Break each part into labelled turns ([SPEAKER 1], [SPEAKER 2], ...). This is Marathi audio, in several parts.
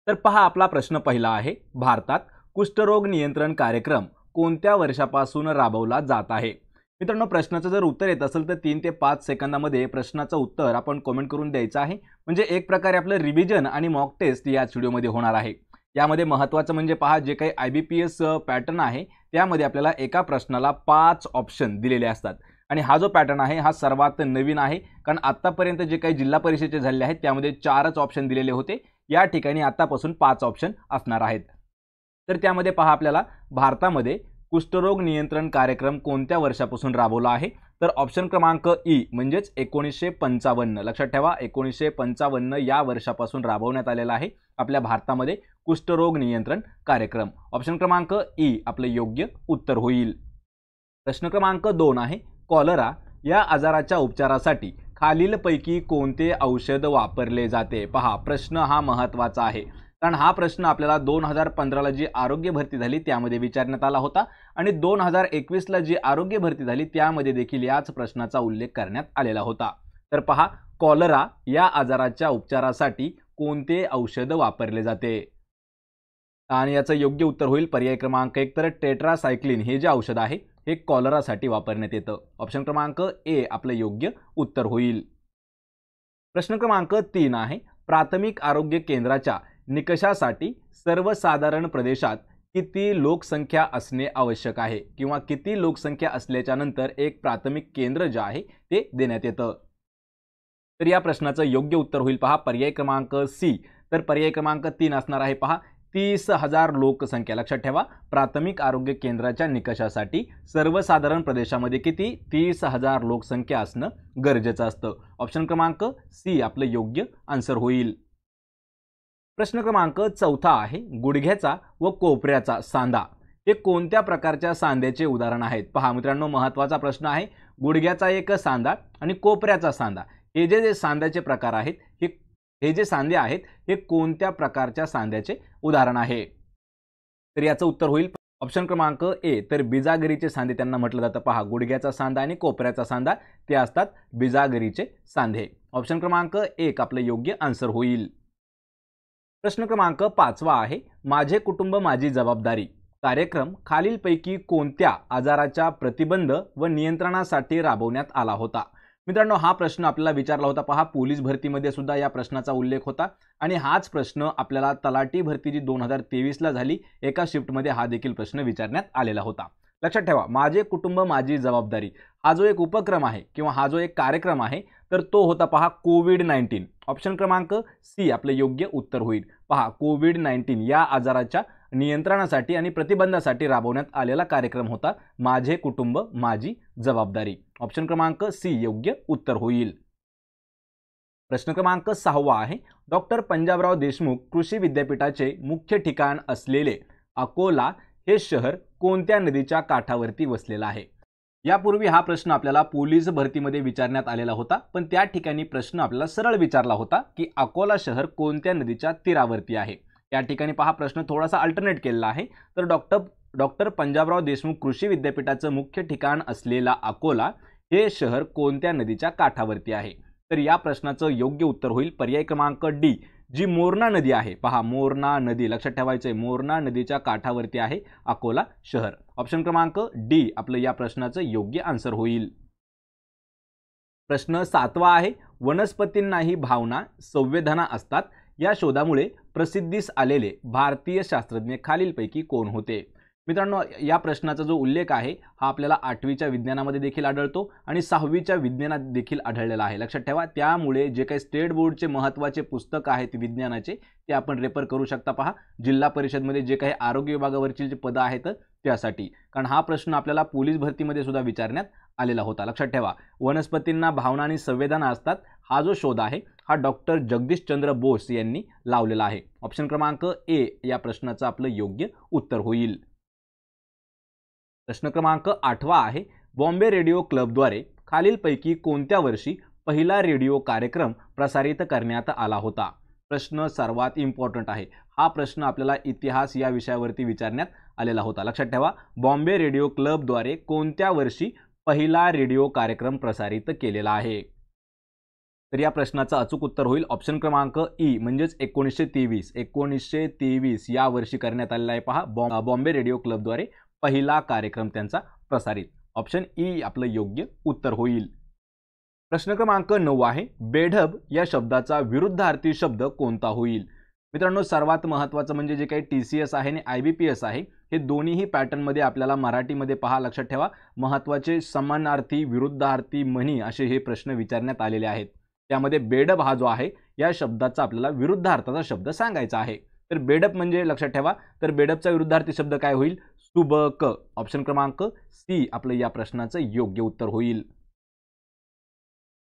[SPEAKER 1] तर पहा, आपला प्रश्न पहिला आहे, भारतात कुष्ठरोग नियंत्रण कार्यक्रम कोणत्या वर्षापासून राबवला जात आहे? मित्रांनो, प्रश्नाचं जर उत्तर येत असेल तर 3 ते 5 सेकंदामध्ये प्रश्नाचं उत्तर आपण कमेंट करून द्यायचं आहे. म्हणजे एक प्रकारे आपलं रिव्हिजन आणि मॉक टेस्ट याच व्हिडिओमध्ये होणार आहे. यामध्ये महत्त्वाचं म्हणजे पहा, जे काही IBPS पॅटर्न आहे त्यामध्ये आपल्याला एका प्रश्नाला 5 ऑप्शन दिलेले असतात आणि हा जो पॅटर्न आहे हा सर्वात नवीन आहे, कारण आतापर्यंत जे काही जिल्हा परिषदेचे झाले आहेत त्यामध्ये 4च ऑप्शन दिलेले होते. या ठिकाणी आतापासून 5 ऑप्शन असणार आहेत. तर त्यामध्ये पहा, आपल्याला भारतामध्ये कुष्ठरोग नियंत्रण कार्यक्रम कोणत्या वर्षापासून राबवला आहे? तर ऑप्शन क्रमांक ई म्हणजेच 1955. लक्षात ठेवा, 1955 या वर्षापासून राबवण्यात आलेला आहे आपल्या भारतामध्ये कुष्ठरोग नियंत्रण कार्यक्रम. ऑप्शन क्रमांक ई आपलं योग्य उत्तर होईल. प्रश्न क्रमांक 2 आहे, कॉलरा या आजाराच्या उपचारासाठी खालीलपैकी कोणते औषध वापरले जाते? पहा, प्रश्न हा महत्त्वाचा आहे, कारण हा प्रश्न आपल्याला 2015ला जी आरोग्य भरती झाली त्यामध्ये विचारण्यात आला होता आणि 2021ला जी आरोग्य भरती झाली त्यामध्ये देखील याच प्रश्नाचा उल्लेख करण्यात आलेला होता. तर पहा, कॉलरा या आजाराच्या उपचारासाठी कोणते औषध वापरले जाते? आणि याचं योग्य उत्तर होईल पर्याय क्रमांक 1. तर टेट्रासायक्लिन हे जे औषध आहे हे कॉलरासाठी वापरण्यात येतं. ऑप्शन क्रमांक ए आपलं योग्य उत्तर होईल. प्रश्न क्रमांक 3 आहे, प्राथमिक आरोग्य केंद्राच्या निकषासाठी सर्वसाधारण प्रदेशात किती लोकसंख्या असणे आवश्यक आहे, किंवा किती लोकसंख्या असल्याच्या नंतर एक प्राथमिक केंद्र जे आहे ते देण्यात येतं? तर या प्रश्नाचं योग्य उत्तर होईल पहा पर्याय क्रमांक सी. तर पर्याय क्रमांक 3 असणार आहे पहा, 30,000 लोकसंख्या. लक्षात ठेवा, प्राथमिक आरोग्य केंद्राच्या निकषासाठी सर्वसाधारण प्रदेशामध्ये किती? 30,000 लोकसंख्या असणं गरजेचं असतं. ऑप्शन क्रमांक सी आपलं योग्य आन्सर होईल. प्रश्न क्रमांक 4 आहे, गुडघ्याचा व कोपऱ्याचा सांधा हे कोणत्या प्रकारच्या सांध्याचे उदाहरण आहेत? पहा मित्रांनो, महत्त्वाचा प्रश्न आहे. गुडघ्याचा एक सांधा आणि कोपऱ्याचा सांधा हे जे सांध्याचे प्रकार आहेत हे जे सांधे आहेत हे कोणत्या प्रकारच्या सांध्याचे उदाहरण आहे? तर याचं उत्तर होईल ऑप्शन क्रमांक ए. तर बिजागरीचे सांधे त्यांना म्हटलं जातं. पहा, गुडघ्याचा सांधा आणि कोपऱ्याचा सांधा ते असतात बिजागरीचे सांधे. ऑप्शन क्रमांक 1 आपलं योग्य आन्सर होईल. प्रश्न क्रमांक 5 आहे, माझे कुटुंब माझी जबाबदारी कार्यक्रम खालीलपैकी कोणत्या आजाराच्या प्रतिबंध व नियंत्रणासाठी राबवण्यात आला होता? मित्रांनो, हा प्रश्न आपल्याला विचारला होता. पहा, पोलीस भरतीमध्ये सुद्धा या प्रश्नाचा उल्लेख होता आणि हाच प्रश्न आपल्याला तलाठी भरती जी 2023ला झाली एका शिफ्टमध्ये हा देखील प्रश्न विचारण्यात आलेला होता. लक्षात ठेवा, माझे कुटुंब माझी जबाबदारी हा जो एक उपक्रम आहे किंवा हा जो एक कार्यक्रम आहे तर तो होता पहा कोविड-19. ऑप्शन क्रमांक सी आपलं योग्य उत्तर होईल. पहा, कोविड-19 या आजाराच्या नियंत्रणासाठी आणि प्रतिबंधासाठी राबवण्यात आलेला कार्यक्रम होता माझे कुटुंब माझी जबाबदारी. ऑप्शन क्रमांक सी योग्य उत्तर होईल. प्रश्न क्रमांक 6 आहे, डॉक्टर पंजाबराव देशमुख कृषी विद्यापीठाचे मुख्य ठिकाण असलेले अकोला हे शहर कोणत्या नदीच्या काठावरती वसलेलं आहे? यापूर्वी हा प्रश्न आपल्याला पोलीस भरतीमध्ये विचारण्यात आलेला होता, पण त्या ठिकाणी प्रश्न आपल्याला सरळ विचारला होता की अकोला शहर कोणत्या नदीच्या तीरावरती आहे. या ठिकाणी पहा, प्रश्न थोडासा अल्टरनेट केलेला आहे. तर डॉक्टर पंजाबराव देशमुख कृषी विद्यापीठाचं मुख्य ठिकाण असलेला अकोला हे शहर कोणत्या नदीच्या काठावरती आहे? तर या प्रश्नाचं योग्य उत्तर होईल पर्याय क्रमांक डी, जी मोरणा नदी आहे. पहा, मोरणा नदी लक्षात ठेवायचं आहे, मोरणा नदीच्या काठावरती आहे अकोला शहर. ऑप्शन क्रमांक डी आपलं या प्रश्नाचं योग्य आन्सर होईल. प्रश्न 7 आहे, वनस्पतींनाही भावना संवेदना असतात या शोधामुळे प्रसिद्धीस आलेले भारतीय शास्त्रज्ञ खालीलपैकी कोण होते? मित्रांनो, या प्रश्नाचा जो उल्लेख आहे हा आपल्याला 8वीच्या विज्ञानामध्ये देखील आढळतो आणि 6वीच्या विज्ञानात देखील आढळलेला आहे. लक्षात ठेवा, त्यामुळे जे काही स्टेट बोर्डचे महत्त्वाचे पुस्तक आहेत विज्ञानाचे ते आपण रेफर करू शकता. पहा, जिल्हा परिषदमध्ये जे काही आरोग्य विभागावरची जे पदं आहेत त्यासाठी, कारण हा प्रश्न आपल्याला पोलीस भरतीमध्ये सुद्धा विचारण्यात आलेला होता. लक्षात ठेवा, वनस्पतींना भावना आणि संवेदना असतात हा जो शोध आहे हा डॉक्टर जगदीशचंद्र बोस यांनी लावलेला आहे. ऑप्शन क्रमांक ए या प्रश्नाचं आपलं योग्य उत्तर होईल. प्रश्न क्रमांक 8 आहे, बॉम्बे रेडिओ क्लबद्वारे खालीलपैकी कोणत्या वर्षी पहिला रेडिओ कार्यक्रम प्रसारित करण्यात आला होता? प्रश्न सर्वात इम्पॉर्टंट आहे. हा प्रश्न आपल्याला इतिहास या विषयावरती विचारण्यात आलेला होता. लक्षात ठेवा, बॉम्बे रेडिओ क्लबद्वारे कोणत्या वर्षी पहिला रेडिओ कार्यक्रम प्रसारित केलेला आहे? तर या प्रश्नाचं अचूक उत्तर होईल ऑप्शन क्रमांक ई म्हणजेच 1923. 1923 या वर्षी करण्यात आलेला आहे पहा बॉम्बे रेडिओ क्लबद्वारे पहिला कार्यक्रम त्यांचा प्रसारित. ऑप्शन ई आपलं योग्य उत्तर होईल. प्रश्न क्रमांक 9 आहे बेढब या शब्दाचा विरुद्धार्थी शब्द कोणता होईल. मित्रांनो, सर्वात महत्त्वाचं म्हणजे जे काही TCS आहे आणि IBPS आहे हे दोन्हीही पॅटर्नमध्ये आपल्याला मराठीमध्ये पहा, लक्षात ठेवा, महत्त्वाचे समानार्थी विरुद्धार्थी म्हणी असे हे प्रश्न विचारण्यात आलेले आहेत. त्यामध्ये बेडब हा जो आहे या शब्दाचा आपल्याला विरुद्धार्थाचा शब्द सांगायचा आहे. तर बेडब म्हणजे लक्षात ठेवा, तर बेडबचा विरुद्धार्थी शब्द काय होईल, सुबक. ऑप्शन क्रमांक सी आपलं या प्रश्नाचं योग्य उत्तर होईल.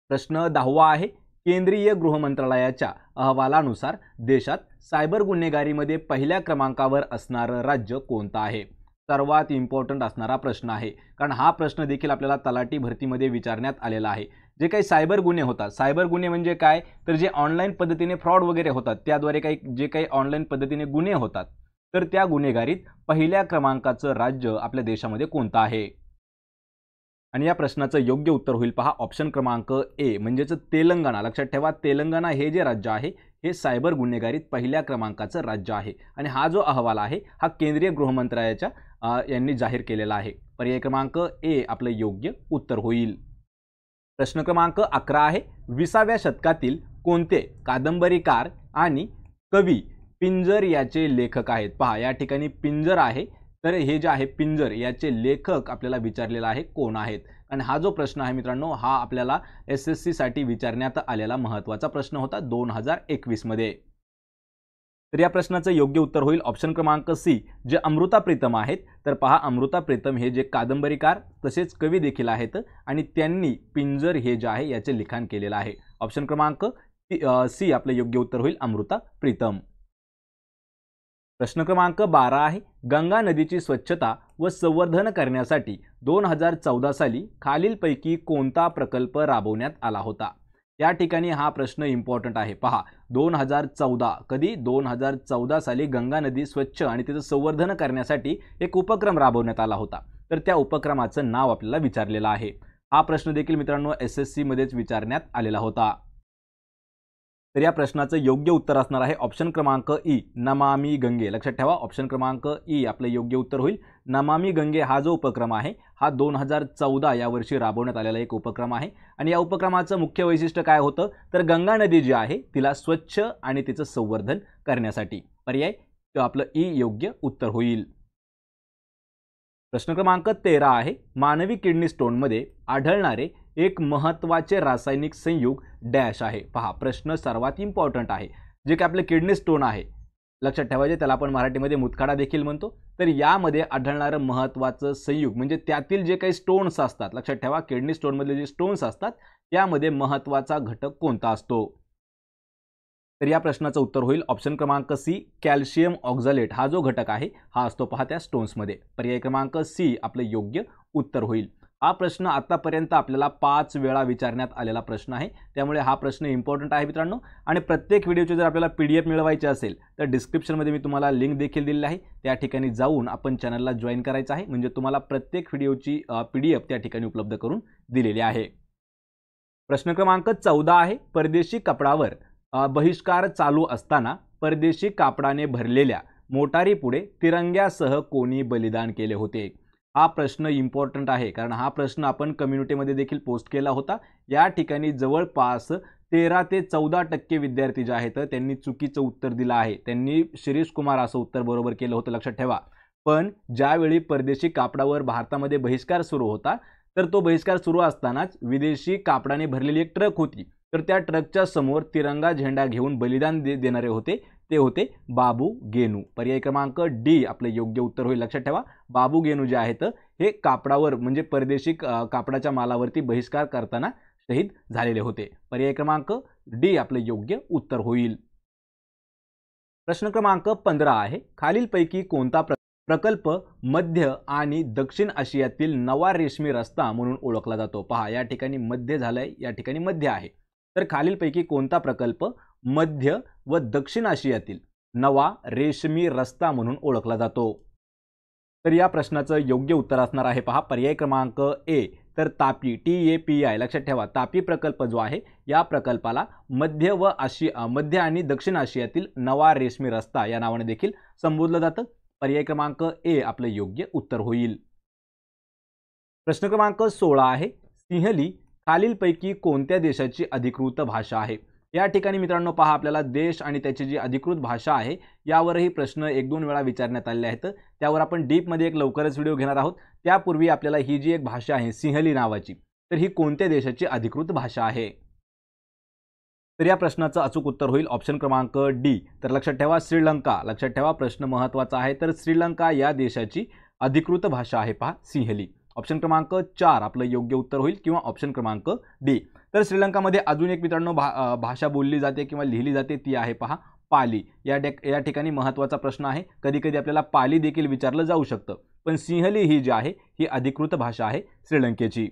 [SPEAKER 1] प्रश्न 10वा आहे केंद्रीय गृह मंत्रालयाच्या अहवालानुसार देशात सायबर गुन्हेगारीमध्ये पहिल्या क्रमांकावर असणारं राज्य कोणतं आहे. सर्वात इम्पॉर्टंट असणारा प्रश्न आहे, कारण हा प्रश्न देखील आपल्याला तलाठी भरतीमध्ये विचारण्यात आलेला आहे. जे काही सायबर गुन्हे होतात, सायबर गुन्हे म्हणजे काय, तर जे ऑनलाईन पद्धतीने फ्रॉड वगैरे होतात त्याद्वारे जे काही ऑनलाईन पद्धतीने गुन्हे होतात, तर त्या गुन्हेगारीत पहिल्या क्रमांकाचं राज्य आपल्या देशामध्ये कोणतं आहे. आणि या प्रश्नाचं योग्य उत्तर होईल पहा ऑप्शन क्रमांक ए म्हणजेच तेलंगणा. लक्षात ठेवा, तेलंगणा हे जे राज्य आहे हे सायबर गुन्हेगारीत पहिल्या क्रमांकाचं राज्य आहे. आणि हा जो अहवाल आहे हा केंद्रीय गृहमंत्रालयाच्या यांनी जाहीर केलेला आहे. पर्याय क्रमांक ए आपलं योग्य उत्तर होईल. प्रश्न क्रमांक 11 आहे 20व्या शतकातील कोणते कादंबरीकार आणि कवी पिंजर याचे लेखक आहेत. पहा या ठिकाणी पिंजर आहे, तर हे जे आहे पिंजर याचे लेखक आपल्याला विचारलेला आहे कोण आहेत. आणि हा जो प्रश्न आहे मित्रांनो हा आपल्याला SSC साठी विचारण्यात आलेला महत्त्वाचा प्रश्न होता 2021 मध्ये. तर या प्रश्नाचं योग्य उत्तर होईल ऑप्शन क्रमांक सी जे अमृता प्रीतम आहेत. तर पहा अमृता प्रीतम हे जे कादंबरीकार तसेच कवी देखील आहेत आणि त्यांनी पिंजर हे जे आहे याचे लिखाण केलेलं आहे. ऑप्शन क्रमांक सी आपलं योग्य उत्तर होईल अमृता प्रीतम. प्रश्न क्रमांक 12 आहे गंगा नदीची स्वच्छता व संवर्धन करण्यासाठी 2014 साली खालीलपैकी कोणता प्रकल्प राबवण्यात आला होता. या ठिकाणी हा प्रश्न इम्पॉर्टंट आहे. पहा 2014 कधी 2014 साली गंगा नदी स्वच्छ आणि तिचं संवर्धन करण्यासाठी एक उपक्रम राबवण्यात आला होता. तर त्या उपक्रमाचं नाव आपल्याला विचारलेलं आहे. हा प्रश्न देखील मित्रांनो SSC मध्येच विचारण्यात आलेला होता. तर या प्रश्नाचं योग्य उत्तर असणार आहे ऑप्शन क्रमांक ई नमामि गंगे. लक्षात ठेवा ऑप्शन क्रमांक ई आपलं योग्य उत्तर होईल. नमामि गंगे हा जो उपक्रम आहे हा 2014 या वर्षी राबवण्यात आलेला एक उपक्रम आहे. आणि या उपक्रमाचं मुख्य वैशिष्ट्य काय होतं, तर गंगा नदी जी आहे तिला स्वच्छ आणि तिचं संवर्धन करण्यासाठी. पर्याय आपलं ई योग्य उत्तर होईल. प्रश्न क्रमांक 13 आहे मानवी किडनी स्टोनमध्ये आढळणारे एक महत्त्वाचे रासायनिक संयुग डॅश आहे. पहा प्रश्न सर्वात इम्पॉर्टंट आहे. जे की आपले किडनी स्टोन आहे लक्षात ठेवायचे, त्याला आपण मराठीमध्ये मुतखडा देखील म्हणतो. तर यामध्ये आढळणारं महत्त्वाचं संयुग म्हणजे त्यातील जे काही स्टोन्स असतात, लक्षात ठेवा किडनी स्टोनमधले जे स्टोन्स असतात त्यामध्ये महत्त्वाचा घटक कोणता असतो. तर या प्रश्नाचं उत्तर होईल ऑप्शन क्रमांक सी कॅल्शियम ऑक्झॅलेट हा जो घटक आहे हा असतो पहा त्या स्टोन्समध्ये. पर्याय क्रमांक सी आपलं योग्य उत्तर होईल. हा प्रश्न आतापर्यंत आपल्याला 5 वेळा विचारण्यात आलेला प्रश्न आहे, त्यामुळे हा प्रश्न इम्पॉर्टंट आहे मित्रांनो. आणि प्रत्येक व्हिडिओची जर आपल्याला PDF मिळवायची असेल तर डिस्क्रिप्शनमध्ये मी तुम्हाला लिंक देखील दिलेली आहे, त्या ठिकाणी जाऊन आपण चॅनलला जॉईन करायचं आहे. म्हणजे तुम्हाला प्रत्येक व्हिडिओची PDF त्या ठिकाणी उपलब्ध करून दिलेली आहे. प्रश्न क्रमांक 14 आहे परदेशी कपडावर बहिष्कार चालू असताना परदेशी कापडाने भरलेल्या मोटारीपुढे तिरंग्यासह कोणी बलिदान केले होते. हा प्रश्न इम्पॉर्टंट आहे, कारण हा प्रश्न आपण कम्युनिटीमध्ये देखील पोस्ट केला होता. या ठिकाणी जवळपास 13 ते 14% विद्यार्थी जे आहेत त्यांनी चुकीचं उत्तर दिलं आहे. त्यांनी शिरीष कुमार असं उत्तर बरोबर केलं होतं, लक्षात ठेवा. पण ज्यावेळी परदेशी कापडावर भारतामध्ये बहिष्कार सुरू होता तर तो बहिष्कार सुरू असतानाच विदेशी कापडाने भरलेली एक ट्रक होती. तर त्या ट्रकच्या समोर तिरंगा झेंडा घेऊन बलिदान देणारे होते ते होते बाबू गेनू. पर्याय क्रमांक डी आपलं योग्य उत्तर होईल. लक्षात ठेवा बाबू गेनू जे आहेत हे कापडावर म्हणजे परदेशी कापडाच्या मालावरती बहिष्कार करताना शहीद झालेले होते. पर्याय क्रमांक डी आपलं योग्य उत्तर होईल. प्रश्न क्रमांक 15 आहे खालीलपैकी कोणता प्रकल्प मध्य आणि दक्षिण आशियातील नवा रेशमी रस्ता म्हणून ओळखला जातो. पहा या ठिकाणी मध्य झालंय, या ठिकाणी मध्य आहे. तर खालीलपैकी कोणता प्रकल्प मध्य व दक्षिण आशियातील नवा रेशमी रस्ता म्हणून ओळखला जातो. तर या प्रश्नाचं योग्य उत्तर असणार आहे पहा पर्याय क्रमांक ए तर तापी TAPI लक्षात ठेवा, तापी प्रकल्प जो आहे या प्रकल्पाला मध्य आणि दक्षिण आशियातील नवा रेशमी रस्ता या नावाने देखील संबोधलं जातं. पर्याय क्रमांक ए आपलं योग्य उत्तर होईल. प्रश्न क्रमांक 16 आहे, सिंहली खालीलपैकी कोणत्या देशाची अधिकृत भाषा आहे? या ठिकाणी मित्रांनो पहा, आपल्याला देश आणि त्याची जी अधिकृत भाषा आहे यावरही प्रश्न 1-2 वेळा विचारण्यात आलेले आहेत. त्यावर आपण डीपमध्ये एक लवकरच व्हिडिओ घेणार आहोत. त्यापूर्वी आपल्याला ही जी एक भाषा आहे सिंहली नावाची, तर ही कोणत्या देशाची अधिकृत भाषा आहे? तर या प्रश्नाचं अचूक उत्तर होईल ऑप्शन क्रमांक डी. तर लक्षात ठेवा श्रीलंका. लक्षात ठेवा प्रश्न महत्त्वाचा आहे. तर श्रीलंका या देशाची अधिकृत भाषा आहे पहा सिंहली. ऑप्शन क्रमांक 4 आपलं योग्य उत्तर होईल किंवा ऑप्शन क्रमांक डी. तर श्रीलंकामध्ये अजून एक मित्रांनो भाषा बोलली जाते किंवा लिहिली जाते ती आहे पहा पाली. या ठिकाणी महत्त्वाचा प्रश्न आहे. कधी कधी आपल्याला पाली देखील विचारलं जाऊ शकतं, पण सिंहली ही जी आहे ही अधिकृत भाषा आहे श्रीलंकेची.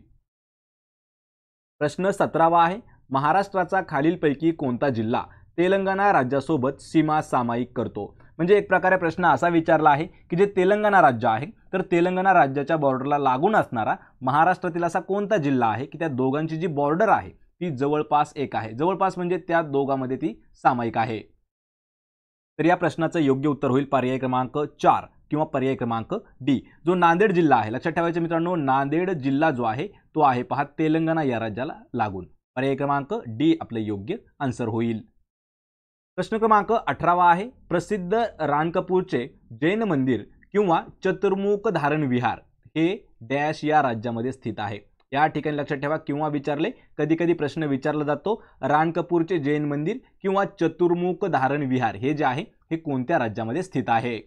[SPEAKER 1] प्रश्न 17 आहे, महाराष्ट्राचा खालीलपैकी कोणता जिल्हा तेलंगणा राज्यासोबत सीमा सामायिक करतो? म्हणजे एक प्रकारे प्रश्न असा विचारला आहे की जे तेलंगणा राज्य आहे तर तेलंगणा राज्याच्या बॉर्डरला लागून असणारा महाराष्ट्रातील असा कोणता जिल्हा आहे की त्या दोघांची जी बॉर्डर आहे ती जवळपास एक आहे. जवळपास म्हणजे त्या दोघांमध्ये ती सामायिक आहे. तर या प्रश्नाचं योग्य उत्तर होईल पर्याय क्रमांक 4 किंवा पर्याय क्रमांक डी, जो नांदेड जिल्हा आहे. लक्षात ठेवायचं मित्रांनो, नांदेड जिल्हा जो आहे तो आहे पहा तेलंगणा या राज्याला लागून. पर्याय क्रमांक डी आपलं योग्य आन्सर होईल. प्रश्न क्रमांक 18 आहे, प्रसिद्ध राणकपूरचे जैन मंदिर किंवा चतुर्मुख धारण विहार हे डॅश या राज्यामध्ये स्थित आहे. या ठिकाणी लक्षात ठेवा किंवा विचारले, कधी कधी प्रश्न विचारला जातो राणकपूरचे जैन मंदिर किंवा चतुर्मुख धारण विहार हे जे आहे हे कोणत्या राज्यामध्ये स्थित आहे?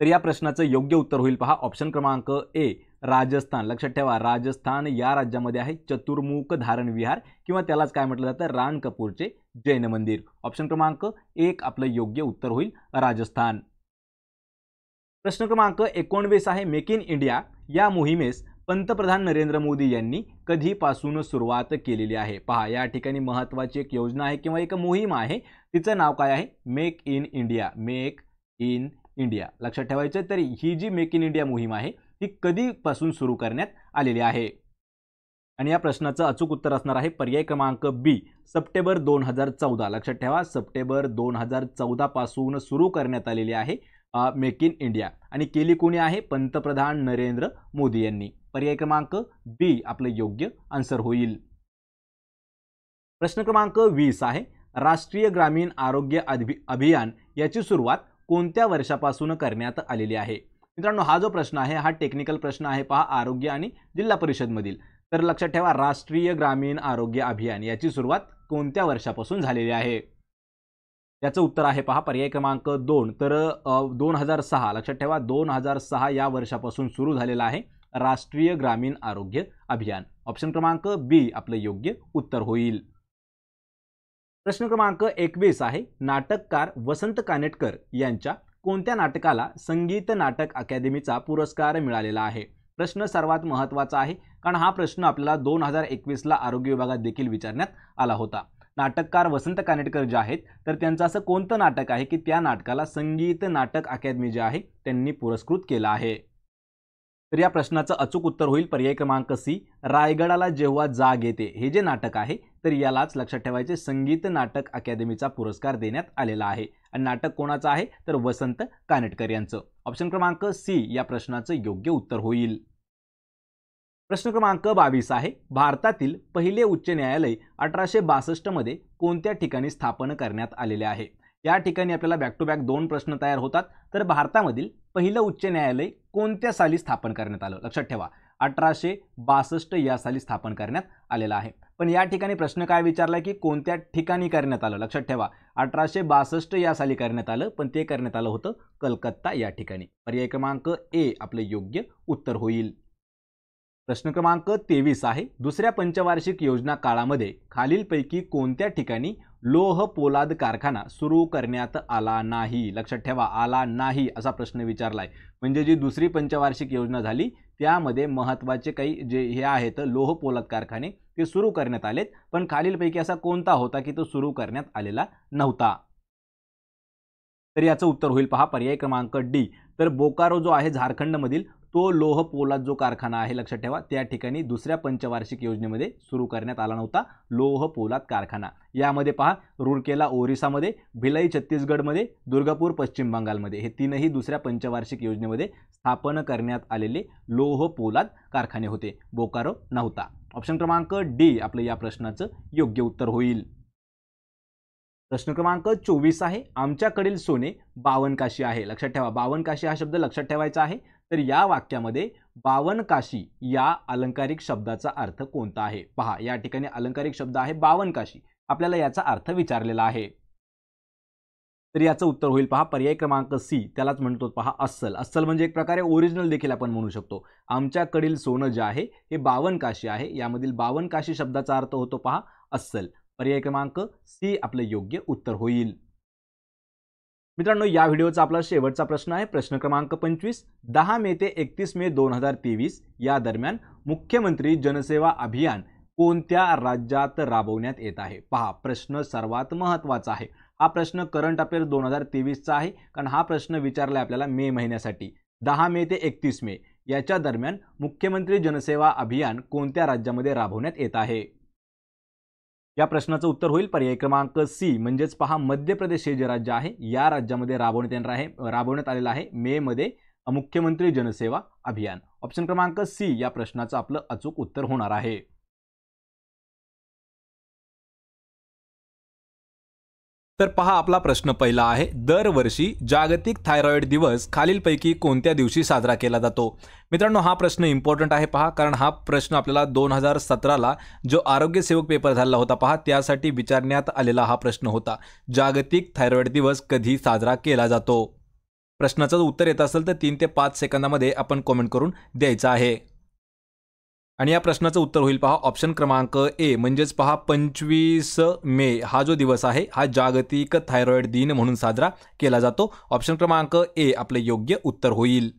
[SPEAKER 1] तर या प्रश्नाचं योग्य उत्तर होईल पहा ऑप्शन क्रमांक ए राजस्थान. लक्षात ठेवा राजस्थान या राज्यामध्ये आहे चतुर्मुख धारण विहार किंवा त्यालाच काय म्हटलं जातं राणकपूरचे जैन मंदिर. ऑप्शन क्रमांक 1 आपलं योग्य उत्तर होईल राजस्थान. प्रश्न क्रमांक 19 आहे, मेक इन इंडिया या मोहिमेस पंतप्रधान नरेंद्र मोदी यांनी कधीपासून सुरुवात केलेली आहे? पहा या ठिकाणी महत्त्वाची एक योजना आहे किंवा एक मोहीम आहे, तिचं नाव काय आहे? Make in India. Make in India लक्षात ठेवायचं. तर ही जी मेक इन इंडिया मोहीम आहे ती कधीपासून सुरू करण्यात आलेली आहे? आणि या प्रश्नाचं अचूक उत्तर असणार आहे पर्याय क्रमांक बी सप्टेंबर 2014. लक्षात ठेवा सप्टेंबर 2014 पासून सुरू करण्यात आलेली आहे मेक इन इंडिया. आणि केली कोणी आहे? पंतप्रधान नरेंद्र मोदी यांनी. पर्याय क्रमांक बी आपलं योग्य आन्सर होईल. प्रश्न क्रमांक 20 आहे, राष्ट्रीय ग्रामीण आरोग्य अभियान याची सुरुवात कोणत्या वर्षापासून करण्यात आलेली आहे? मित्रांनो हा जो प्रश्न आहे हा टेक्निकल प्रश्न आहे पहा आरोग्य आणि जिल्हा परिषद मधील. तर लक्षात ठेवा राष्ट्रीय ग्रामीण आरोग्य अभियान याची सुरुवात कोणत्या वर्षापासून झालेली आहे? याचं उत्तर आहे पहा पर्याय क्रमांक 2 तर 2006. लक्षात ठेवा 2006 या वर्षापासून सुरू झालेला आहे राष्ट्रीय ग्रामीण आरोग्य अभियान. ऑप्शन क्रमांक बी आपलं योग्य उत्तर होईल. प्रश्न क्रमांक 21 आहे, नाटककार वसंत कानेटकर यांच्या कोणत्या नाटकाला संगीत नाटक अकादमीचा पुरस्कार मिळालेला आहे? प्रश्न सर्वात महत्त्वाचा आहे कारण हा प्रश्न आपल्याला 2021ला आरोग्य विभागात देखील विचारण्यात आला होता. नाटककार वसंत कानेटकर जे आहेत तर त्यांचं असं कोणतं नाटक आहे की त्या नाटकाला संगीत नाटक अकादमी जे आहे त्यांनी पुरस्कृत केलं आहे? तर या प्रश्नाचं अचूक उत्तर होईल पर्याय क्रमांक सी रायगडाला जेव्हा जाग येते. हे जे नाटक आहे तर यालाच लक्षात ठेवायचे संगीत नाटक अकादमीचा पुरस्कार देण्यात आलेला आहे. आणि नाटक कोणाचं आहे तर वसंत कानेटकर यांचं. ऑप्शन क्रमांक सी या प्रश्नाचं योग्य उत्तर होईल. प्रश्न क्रमांक 22 आहे, भारतातील पहिले उच्च न्यायालय 1862 मध्ये कोणत्या ठिकाणी स्थापन करण्यात आलेले आहे? या ठिकाणी आपल्याला बॅक टू बॅक 2 प्रश्न तयार होतात. तर भारतामधील पहिलं उच्च न्यायालय कोणत्या साली स्थापन करण्यात आलं? लक्षात ठेवा 1862 या साली स्थापन करण्यात आलेलं आहे. पण या ठिकाणी प्रश्न काय विचारलाय की कोणत्या ठिकाणी करण्यात आलं? लक्षात ठेवा 1862 या साली करण्यात आलं, पण ते करण्यात आलं होतं कलकत्ता या ठिकाणी. पर्याय क्रमांक ए आपलं योग्य उत्तर होईल. प्रश्न क्रमांक 23 आहे, दुसऱ्या पंचवार्षिक योजना काळामध्ये खालीलपैकी कोणत्या ठिकाणी लोह पोलाद कारखाना सुरू करण्यात आला नाही? लक्षात ठेवा आला नाही असा प्रश्न विचारलाय. म्हणजे जी दुसरी पंचवार्षिक योजना झाली त्यामध्ये महत्त्वाचे काही जे हे आहेत लोह पोलाद कारखाने ते सुरू करण्यात आलेत, पण खालीलपैकी असा कोणता होता की तो सुरू करण्यात आलेला नव्हता? तर याचं उत्तर होईल पहा पर्याय क्रमांक डी. तर बोकारो जो आहे झारखंडमधील तो लोह पोलाद जो कारखाना आहे लक्षात ठेवा, त्या ठिकाणी दुसऱ्या पंचवार्षिक योजनेमध्ये सुरू करण्यात आला नव्हता लोह पोलाद कारखाना। यामध्ये पहा रूरकेला ओरिसामध्ये, भिलाई छत्तीसगडमध्ये, दुर्गापूर पश्चिम बंगालमध्ये हे तीनही दुसऱ्या पंचवार्षिक योजनेमध्ये स्थापन करण्यात आलेले लोह पोलाद कारखाने होते, बोकारो नव्हता। ऑप्शन क्रमांक डी आपलं या प्रश्नाचं योग्य उत्तर होईल। प्रश्न क्रमांक 24 आहे, आमच्याकडील सोने 52 काशी आहे। लक्षात ठेवा 52 काशी हा शब्द लक्षात ठेवायचा आहे। तर या वाक्यामध्ये 52 काशी या अलंकारिक शब्दाचा अर्थ कोणता आहे? पहा या ठिकाणी अलंकारिक शब्द आहे 52 काशी, आपल्याला याचा अर्थ विचारलेला आहे। तर याचं उत्तर होईल पहा पर्याय क्रमांक सी, त्यालाच म्हणतो पहा अस्सल। अस्सल म्हणजे एक प्रकारे ओरिजिनल देखील आपण म्हणू शकतो। आमच्याकडील सोनं जे आहे हे 52 काशी आहे, यामधील 52 काशी शब्दाचा अर्थ होतो पहा अस्सल। पर्याय क्रमांक सी आपलं योग्य उत्तर होईल। मित्रांनो या व्हिडिओचा आपला शेवटचा प्रश्न आहे प्रश्न क्रमांक 25। 10 मे ते 31 मे 2023 या दरम्यान मुख्यमंत्री जनसेवा अभियान कोणत्या राज्यात राबवण्यात येत आहे? पहा प्रश्न सर्वात महत्त्वाचा आहे। हा प्रश्न करंट अफेअर्स 2023 चा आहे, कारण हा प्रश्न विचारला आपल्याला मे महिन्यासाठी। 10 मे ते 31 मे याच्या दरम्यान मुख्यमंत्री जनसेवा अभियान कोणत्या राज्यामध्ये राबवण्यात येत आहे? या प्रश्नाचं उत्तर होईल पर्याय क्रमांक सी, म्हणजेच पहा मध्य प्रदेश हे जे राज्य आहे या राज्यामध्ये राबवण्यात आलेलं आहे मे मध्ये मुख्यमंत्री जनसेवा अभियान। ऑप्शन क्रमांक सी या प्रश्नाचं आपलं अचूक उत्तर होणार आहे। तर पहा आपला प्रश्न पहिला आहे, दरवर्षी जागतिक थायरॉइड दिवस खालीलपैकी कोणत्या दिवशी साजरा केला जातो? मित्रांनो हा प्रश्न इम्पॉर्टंट आहे पहा, कारण हा प्रश्न आपल्याला 2017ला जो आरोग्य सेवक पेपर झाला होता पहा त्यासाठी विचारण्यात आलेला हा प्रश्न होता। जागतिक थायरॉइड दिवस कधी साजरा केला जातो? प्रश्नाचं उत्तर येत असेल तर 3 ते 5 सेकंदामध्ये आपण कमेंट करून द्यायचं आहे। आणि या प्रश्नाचं उत्तर होईल पहा ऑप्शन क्रमांक ए, म्हणजेच पहा 25 मे हा जो दिवस आहे हा जागतिक थायरॉइड दिन म्हणून साजरा केला जातो। ऑप्शन क्रमांक ए आपले योग्य उत्तर होईल।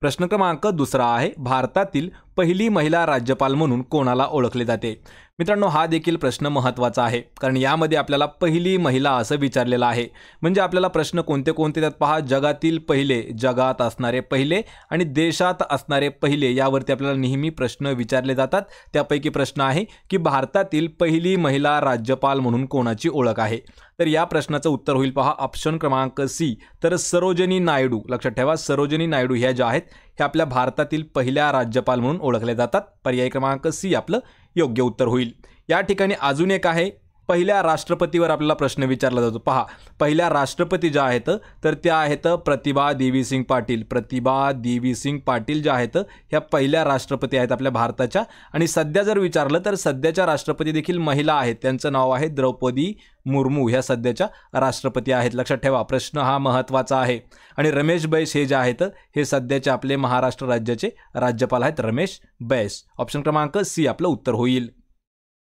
[SPEAKER 1] प्रश्न क्रमांक दुसरा आहे, भारतातील पहिली महिला राज्यपाल म्हणून कोणाला ओळखले जाते? मित्रांनो हा देखील प्रश्न महत्त्वाचा आहे, कारण यामध्ये आपल्याला पहिली महिला असं विचारलेलं आहे। म्हणजे आपल्याला प्रश्न कोणते कोणते त्यात पहा, जगातील पहिले, जगात असणारे पहिले आणि देशात असणारे पहिले यावरती आपल्याला नेहमी प्रश्न विचारले जातात। त्यापैकी प्रश्न आहे की भारतातील पहिली महिला राज्यपाल म्हणून कोणाची ओळख आहे? तर या प्रश्नाचं उत्तर होईल पहा ऑप्शन क्रमांक सी, तर सरोजिनी नायडू। लक्षात ठेवा सरोजिनी नायडू ह्या ज्या आहेत हे आपल्या भारतातील पहिल्या राज्यपाल म्हणून ओळखले जातात। पर्याय क्रमांक सी आपलं योग्य उत्तर होईल। या ठिकाणी अजून एक आहे, पहिल्या राष्ट्रपतीवर आपल्याला प्रश्न विचारला जातो। पहा पहिल्या राष्ट्रपती ज्या आहेत तर त्या आहेत प्रतिभा देवी सिंग पाटील। प्रतिभा देवी सिंग पाटील ज्या आहेत ह्या पहिल्या राष्ट्रपती आहेत आपल्या भारताच्या। आणि सध्या जर विचारलं तर सध्याच्या राष्ट्रपती देखील महिला आहेत, त्यांचं नाव आहे द्रौपदी मुर्मू, ह्या सध्याच्या राष्ट्रपती आहेत। लक्षात ठेवा प्रश्न हा महत्त्वाचा आहे। आणि रमेश बैस हे जे आहेत हे सध्याचे आपले महाराष्ट्र राज्याचे राज्यपाल आहेत, रमेश बैस। ऑप्शन क्रमांक सी आपलं उत्तर होईल।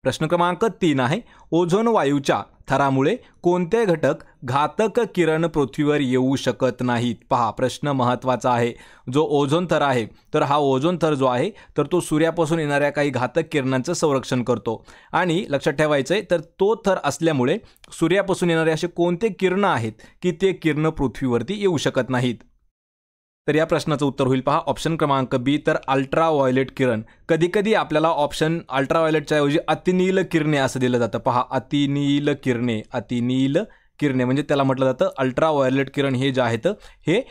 [SPEAKER 1] प्रश्न क्रमांक 3 आहे, ओझोन वायूच्या थरामुळे कोणते घटक घातक किरण पृथ्वीवर येऊ शकत नाहीत? पहा प्रश्न महत्त्वाचा आहे। जो ओझोन थर आहे तर हा ओझोन थर जो आहे तर तो सूर्यापासून येणाऱ्या काही घातक किरणांचं संरक्षण करतो। आणि लक्षात ठेवायचं आहे तर तो थर असल्यामुळे सूर्यापासून येणारे असे कोणते किरण आहेत की ते किरण पृथ्वीवरती येऊ शकत नाहीत? तर या प्रश्नाचं उत्तर होईल पहा ऑप्शन क्रमांक बी, तर अल्ट्रा व्हायोलेट किरण। कधी कधी आपल्याला ऑप्शन अल्ट्रा व्हायोलेटच्या ऐवजी अतिनील किरणे असं दिलं जातं। पहा अतिनील किरणे, अतिनील किरणे म्हणजे त्याला म्हटलं जातं अल्ट्रा व्हायोलेट किरण। हे जे आहेत हे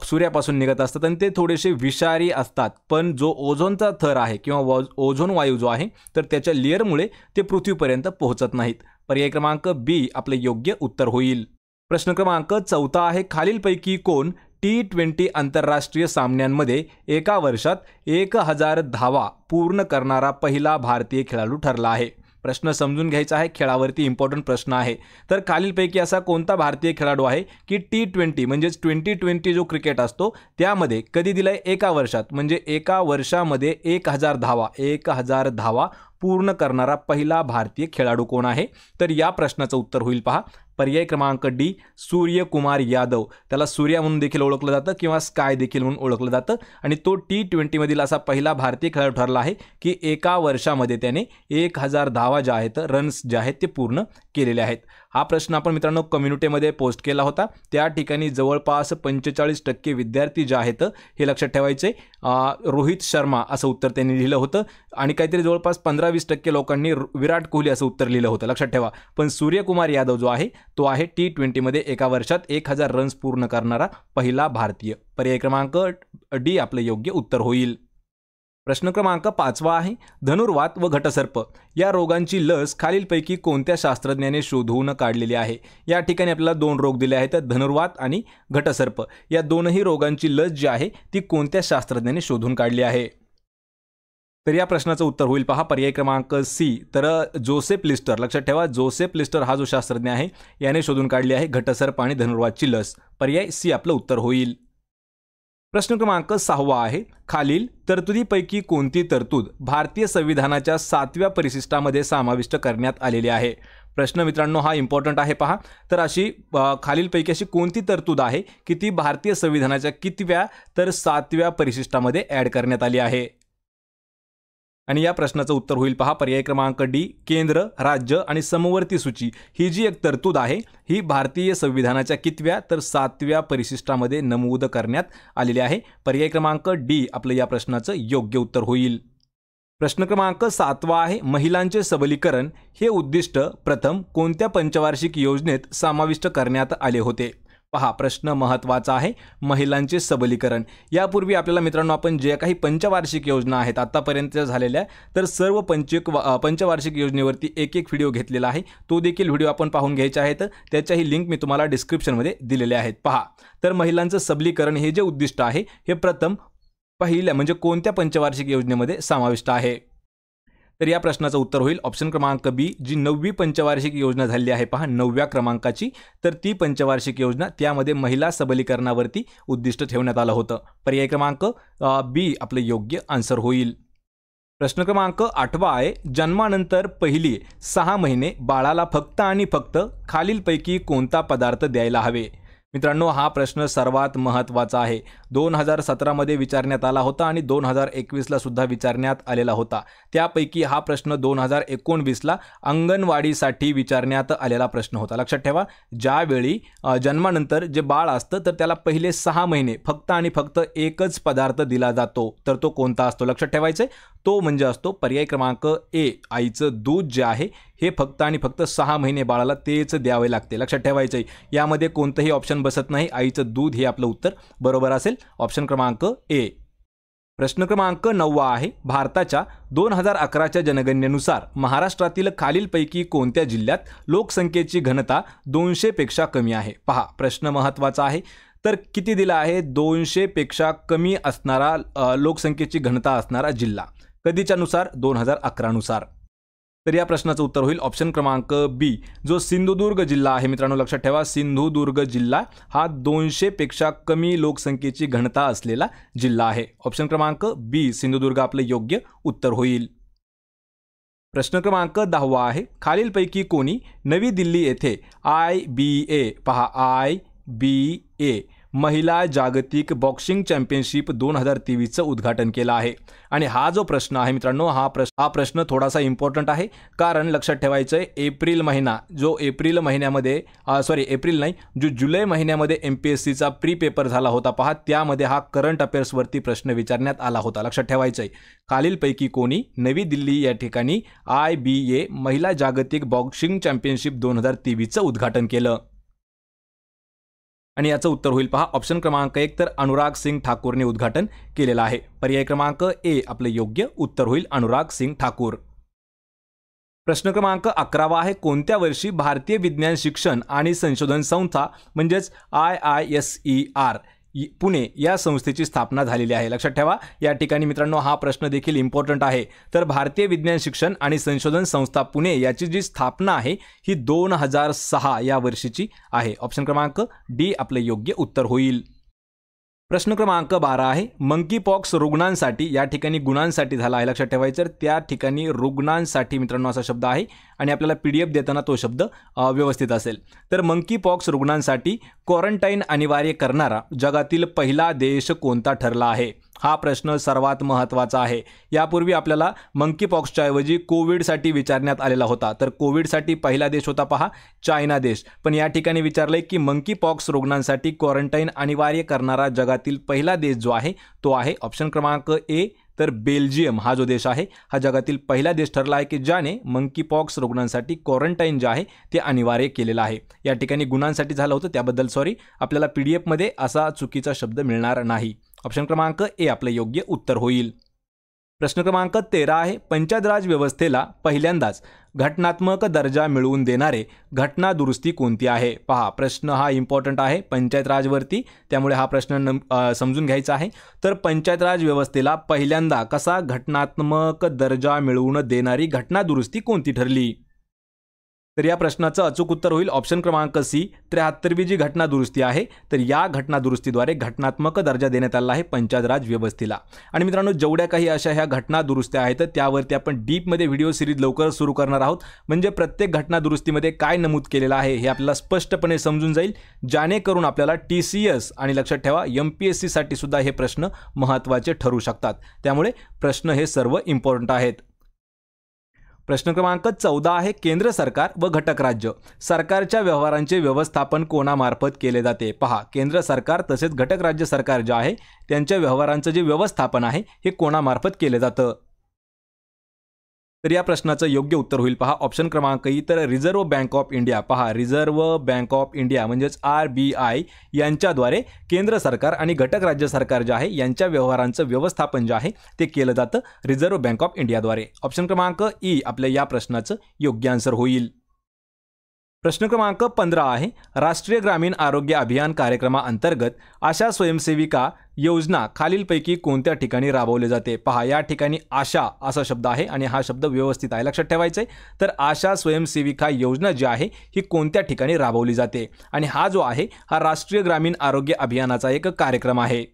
[SPEAKER 1] सूर्यापासून निघत असतात आणि ते थोडेसे विषारी असतात, पण जो ओझोनचा थर आहे किंवा ओझोन वायू जो आहे तर त्याच्या लेअरमुळे ते पृथ्वीपर्यंत पोहोचत नाहीत। पर्याय क्रमांक बी आपले योग्य उत्तर होईल। प्रश्न क्रमांक 4 आहे, खालीलपैकी कोण T20 आंतरराष्ट्रीय सामन्यांमध्ये एका वर्षात 1000 धावा पूर्ण करणारा पहिला भारतीय खेळाडू ठरला आहे? प्रश्न समजून घ्यायचा आहे, खेळावरती इम्पॉर्टंट प्रश्न आहे। तर खालीलपैकी असा कोणता भारतीय खेळाडू आहे की T20 म्हणजेच 2020 जो क्रिकेट असतो त्यामध्ये कधी दिलाय एका वर्षात, म्हणजे एका वर्षामध्ये 1000 धावा पूर्ण करणारा पहिला भारतीय खेळाडू कोण आहे? तर या प्रश्नाचं उत्तर होईल पहा पर्याय क्रमांक डी सूर्यकुमार यादव, त्याला सूर्या म्हणून देखील ओळखलं जातं किंवा स्काय देखील म्हणून ओळखलं जातं आणि तो T20 मधील असा पहिला भारतीय खेळाडू ठरला आहे की एका वर्षामध्ये त्याने 1000 धावा ज्या आहेत, रन्स जे आहेत ते पूर्ण केलेले आहेत. हा प्रश्न आपण मित्रांनो कम्युनिटीमध्ये पोस्ट केला होता. त्या ठिकाणी जवळपास 45% विद्यार्थी जे आहेत हे लक्षात ठेवायचे, रोहित शर्मा असं उत्तर त्यांनी लिहिलं होतं आणि काहीतरी जवळपास 15-20% लोकांनी विराट कोहली असं उत्तर लिहिलं होतं, लक्षात ठेवा. पण सूर्यकुमार यादव जो आहे तो आहे T20 मध्ये एका वर्षात 1000 रन्स पूर्ण करणारा पहिला भारतीय. पर्याय क्रमांक डी आपलं योग्य उत्तर होईल. प्रश्न क्रमांक 5 आहे, धनुर्वात व घटसर्प या रोगांची लस खालीलपैकी कोणत्या शास्त्रज्ञाने शोधून काढलेली आहे? या ठिकाणी आपल्याला 2 रोग दिले आहेत, धनुर्वात आणि घटसर्प. या दोनही रोगांची लस जी आहे ती कोणत्या शास्त्रज्ञाने शोधून काढली आहे? तर या प्रश्नाचं उत्तर होईल पहा पर्याय क्रमांक सी, तर जोसेफ लिस्टर. लक्षात ठेवा, जोसेफ लिस्टर हा जो शास्त्रज्ञ आहे याने शोधून काढली आहे घटसर्प आणि धनुर्वातची लस. पर्याय सी आपलं उत्तर होईल. प्रश्न क्रमांक 6 आहे, खालील तरतुदीपैकी कोणती तरतूद भारतीय संविधानाच्या 7व्या परिशिष्टामध्ये समाविष्ट करण्यात आलेली आहे? प्रश्न मित्रांनो हा इम्पॉर्टंट आहे पहा. तर अशी खालीलपैकी अशी कोणती तरतूद आहे की ती भारतीय संविधानाच्या कितव्या, तर 7व्या परिशिष्टामध्ये ॲड करण्यात आली आहे? आणि या प्रश्नाचं उत्तर होईल पहा पर्याय क्रमांक डी, केंद्र, राज्य आणि समवर्ती सूची ही जी एक तरतूद आहे ही भारतीय संविधानाच्या कितव्या, तर 7व्या परिशिष्टामध्ये नमूद करण्यात आलेली आहे. पर्याय क्रमांक डी आपलं या प्रश्नाचं योग्य उत्तर होईल. प्रश्न क्रमांक 7 आहे, महिलांचे सबलीकरण हे उद्दिष्ट प्रथम कोणत्या पंचवार्षिक योजनेत समाविष्ट करण्यात आले होते? पहा प्रश्न महत्त्वाचा आहे, महिलांचे सबलीकरण. यापूर्वी आपल्याला मित्रांनो आपण जे काही पंचवार्षिक योजना आहेत आतापर्यंत झालेल्या, तर सर्व पंचवार्षिक योजनेवरती एक व्हिडिओ घेतलेला आहे. तो देखील व्हिडिओ आपण पाहून घ्यायचे आहेत. त्याच्याही लिंक मी तुम्हाला डिस्क्रिप्शनमध्ये दिलेले आहेत. पहा, तर महिलांचं सबलीकरण हे जे उद्दिष्ट आहे हे प्रथम पहिल्या म्हणजे कोणत्या पंचवार्षिक योजनेमध्ये समाविष्ट आहे? तर या प्रश्नाचं उत्तर होईल ऑप्शन क्रमांक बी, जी 9वी पंचवार्षिक योजना झाली आहे पहा 9व्या क्रमांकाची, तर ती पंचवार्षिक योजना त्यामध्ये महिला सबलीकरणावरती उद्दिष्ट ठेवण्यात आलं होतं. पर्याय क्रमांक बी आपलं योग्य आन्सर होईल. प्रश्न क्रमांक 8 आहे, जन्मानंतर पहिली 6 महिने बाळाला फक्त आणि फक्त खालीलपैकी कोणता पदार्थ द्यायला हवे? मित्रांनो हा प्रश्न सर्वात महत्त्वाचा आहे. 2017 मध्ये विचारण्यात आला होता आणि 2021ला सुद्धा विचारण्यात आलेला होता. त्यापैकी हा प्रश्न 2019ला अंगणवाडीसाठी विचारण्यात आलेला प्रश्न होता. लक्षात ठेवा, ज्यावेळी जन्मानंतर जे बाळ असतं तर त्याला पहिले 6 महिने फक्त आणि फक्त एकच पदार्थ दिला जातो, तर तो कोणता असतो? लक्षात ठेवायचं, तो म्हणजे असतो पर्याय क्रमांक ए, आईचं दूध जे आहे हे फक्त आणि फक्त 6 महिने बाळाला तेच द्यावे लागते. लक्षात ठेवायचं, यामध्ये कोणतंही ऑप्शन बसत नाही. आईचं दूध हे आपलं उत्तर बरोबर असेल, ऑप्शन क्रमांक ए. प्रश्न क्रमांक 9 आहे, भारताच्या 2011च्या जनगणनेनुसार महाराष्ट्रातील खालीलपैकी कोणत्या जिल्ह्यात लोकसंख्येची घनता 200 पेक्षा कमी आहे? पहा प्रश्न महत्त्वाचा आहे. तर किती दिला आहे? 200 पेक्षा कमी असणारा लोकसंख्येची घनता असणारा जिल्हा. कधीच्या नुसार? 2011 नुसार. तर या प्रश्नाचं उत्तर होईल ऑप्शन क्रमांक बी, जो सिंधुदुर्ग जिल्हा आहे. मित्रांनो लक्षात ठेवा, सिंधुदुर्ग जिल्हा हा 200 पेक्षा कमी लोकसंख्येची घनता असलेला जिल्हा आहे. ऑप्शन क्रमांक बी सिंधुदुर्ग आपलं योग्य उत्तर होईल. प्रश्न क्रमांक 10 आहे, खालीलपैकी कोणी नवी दिल्ली येथे IBA पहा IBA महिला जागतिक बॉक्सिंग चॅम्पियनशिप 2023चं उद्घाटन केलं आहे? आणि हा जो प्रश्न आहे मित्रांनो हा प्रश्न थोडासा इम्पॉर्टंट आहे, कारण लक्षात ठेवायचं आहे एप्रिल महिना जो एप्रिल महिन्यामध्ये जो जुलै महिन्यामध्ये MPSCचा प्री पेपर झाला होता पहा, त्यामध्ये हा करंट अफेअर्सवरती प्रश्न विचारण्यात आला होता. लक्षात ठेवायचं आहे, खालीलपैकी कोणी नवी दिल्ली या ठिकाणी IBA महिला जागतिक बॉक्सिंग चॅम्पियनशिप 2023चं उद्घाटन केलं? आणि याचं उत्तर होईल पहा ऑप्शन क्रमांक 1, तर अनुराग सिंग ठाकूरने उद्घाटन केलेलं आहे. पर्याय क्रमांक ए आपलं योग्य उत्तर होईल, अनुराग सिंग ठाकूर. प्रश्न क्रमांक 11 आहे, कोणत्या वर्षी भारतीय विज्ञान शिक्षण आणि संशोधन संस्था म्हणजेच IISER पुणे या संस्थेची स्थापना झालेली आहे? लक्षात ठेवा, या ठिकाणी मित्रांनो हा प्रश्न देखील इम्पॉर्टंट आहे. तर भारतीय विज्ञान शिक्षण आणि संशोधन संस्था पुणे याची जी स्थापना आहे ही 2006 या वर्षीची आहे. ऑप्शन क्रमांक डी आपलं योग्य उत्तर होईल. प्रश्न क्रमांक 12 आहे मंकी पॉक्स रुग्णांसाठी, या ठिकाणी गुणांसाठी झाला आहे लक्षात ठेवायचं, त्या ठिकाणी रुग्णांसाठी मित्रांनो असा शब्द आहे आणि आपल्याला PDF देताना तो शब्द व्यवस्थित असेल. तर मंकी पॉक्स रुग्णांसाठी क्वारंटाईन अनिवार्य करणारा जगातील पहिला देश कोणता ठरला आहे? हा प्रश्न सर्वात महत्त्वाचा आहे. यापूर्वी आपल्याला मंकी पॉक्सच्या ऐवजी कोविडसाठी विचारण्यात आलेला होता. तर कोविडसाठी पहिला देश होता पहा चायना देश, पण या ठिकाणी विचारलंय की मंकी पॉक्स रुग्णांसाठी क्वारंटाईन अनिवार्य करणारा जगातील पहिला देश जो आहे तो आहे ऑप्शन क्रमांक ए, तर बेल्जियम हा जो देश आहे हा जगातील पहिला देश ठरला आहे की ज्याने मंकी पॉक्स रुग्णांसाठी क्वारंटाईन जे आहे ते अनिवार्य केलेलं आहे. या ठिकाणी गुणांसाठी झालं होतं त्याबद्दल सॉरी, आपल्याला PDF मध्ये असा चुकीचा शब्द मिळणार नाही. ऑप्शन क्रमांक ए आपलं योग्य उत्तर होईल. प्रश्न क्रमांक 13 आहे पंचायत राज व्यवस्थेला पहिल्यांदाच घटनात्मक दर्जा मिळवून देणारे घटना दुरुस्ती कोणती आहे? पहा प्रश्न हा इम्पॉर्टंट आहे पंचायत राजवरती, त्यामुळे हा प्रश्न समजून घ्यायचा आहे. तर पंचायत राज व्यवस्थेला पहिल्यांदा कसा घटनात्मक दर्जा मिळवून देणारी घटना दुरुस्ती कोणती ठरली? तर या प्रश्नाचं अचूक उत्तर होईल ऑप्शन क्रमांक सी, 73वी जी घटना दुरुस्ती आहे तर या घटना दुरुस्तीद्वारे घटनात्मक दर्जा देण्यात आला आहे पंचायत राज व्यवस्थेला. आणि मित्रांनो जेवढ्या काही अशा ह्या घटना दुरुस्त्या आहेत त्यावरती आपण डीपमध्ये व्हिडिओ सिरीज लवकर सुरू करणार आहोत, म्हणजे प्रत्येक घटना दुरुस्तीमध्ये काय नमूद केलेलं आहे हे आपल्याला स्पष्टपणे समजून जाईल, जेणेकरून आपल्याला TCS आणि लक्षात ठेवा MPSC साठी सुद्धा हे प्रश्न महत्त्वाचे ठरू शकतात. त्यामुळे प्रश्न हे सर्व इम्पॉर्टंट आहेत. प्रश्न क्रमांक 14 आहे केंद्र सरकार व घटक राज्य सरकारच्या व्यवहारांचे व्यवस्थापन कोणामार्फत केले जाते? पहा केंद्र सरकार तसेच घटक राज्य सरकार जे आहे त्यांच्या व्यवहारांचं जे व्यवस्थापन आहे हे कोणामार्फत केले जातं? तर या प्रश्नाचं योग्य उत्तर होईल पहा ऑप्शन क्रमांक ई, तर रिझर्व्ह बँक ऑफ इंडिया. पहा रिझर्व्ह बँक ऑफ इंडिया म्हणजेच RBI यांच्याद्वारे केंद्र सरकार आणि घटक राज्य सरकार जे आहे यांच्या व्यवहारांचं व्यवस्थापन जे आहे ते केलं जातं रिझर्व्ह बँक ऑफ इंडियाद्वारे. ऑप्शन क्रमांक ई आपल्या या प्रश्नाचं योग्य आन्सर होईल. प्रश्न क्रमांक 15 आहे राष्ट्रीय ग्रामीण आरोग्य अभियान कार्यक्रमाअंतर्गत आशा स्वयंसेविका योजना खालीलपैकी कोणत्या ठिकाणी राबवली जाते? पहा या ठिकाणी आशा असा शब्द आहे आणि हा शब्द व्यवस्थित आहे लक्षात ठेवायचं आहे. तर आशा स्वयंसेविका योजना जी आहे ही कोणत्या ठिकाणी राबवली जाते? आणि हा जो आहे हा राष्ट्रीय ग्रामीण आरोग्य अभियानाचा एक कार्यक्रम आहे.